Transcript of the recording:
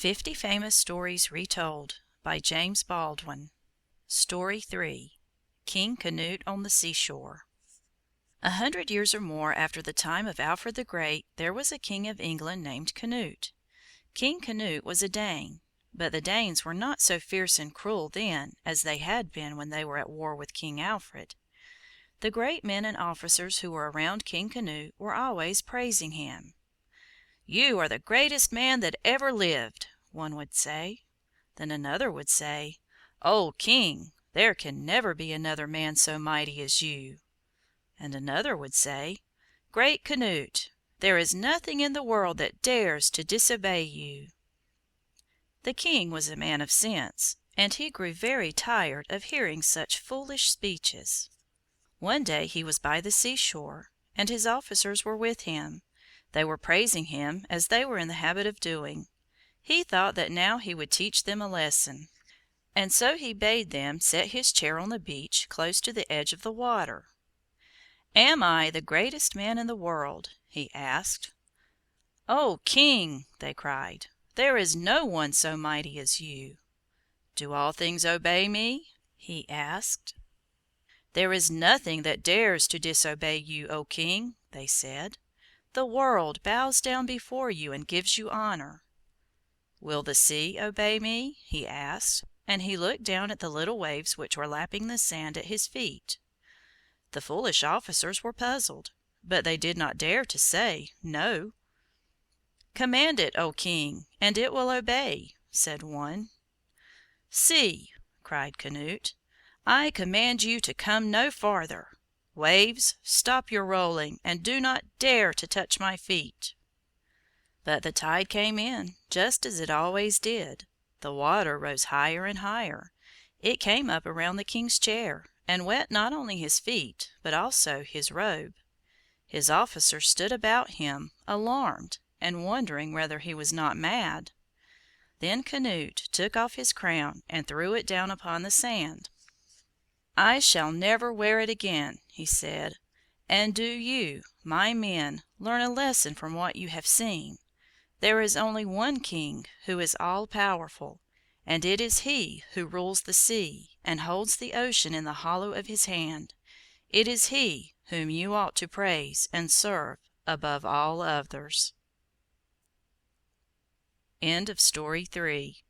50 Famous Stories Retold by James Baldwin. Story 3. King Canute on the Seashore. 100 years or more after the time of Alfred the Great, there was a king of England named Canute. King Canute was a Dane, but the Danes were not so fierce and cruel then as they had been when they were at war with King Alfred. The great men and officers who were around King Canute were always praising him. "You are the greatest man that ever lived," one would say. Then another would say, "O King, there can never be another man so mighty as you." And another would say, "Great Canute, there is nothing in the world that dares to disobey you." The king was a man of sense, and he grew very tired of hearing such foolish speeches. One day he was by the seashore, and his officers were with him. They were praising him, as they were in the habit of doing. He thought that now he would teach them a lesson, and so he bade them set his chair on the beach close to the edge of the water. "Am I the greatest man in the world?" he asked. "O King," they cried, "there is no one so mighty as you." "Do all things obey me?" he asked. "There is nothing that dares to disobey you, O King," they said. "The world bows down before you and gives you honor." "Will the sea obey me?" he asked, and he looked down at the little waves which were lapping the sand at his feet. The foolish officers were puzzled, but they did not dare to say "No." "Command it, O King, and it will obey," said one. "See," cried Canute, "I command you to come no farther. Waves, stop your rolling, and do not dare to touch my feet." But the tide came in, just as it always did. The water rose higher and higher. It came up around the king's chair, and wet not only his feet, but also his robe. His officers stood about him, alarmed, and wondering whether he was not mad. Then Canute took off his crown and threw it down upon the sand. "I shall never wear it again," he said, "and do you, my men, learn a lesson from what you have seen. There is only one king who is all-powerful, and it is he who rules the sea and holds the ocean in the hollow of his hand. It is he whom you ought to praise and serve above all others." End of Story 3.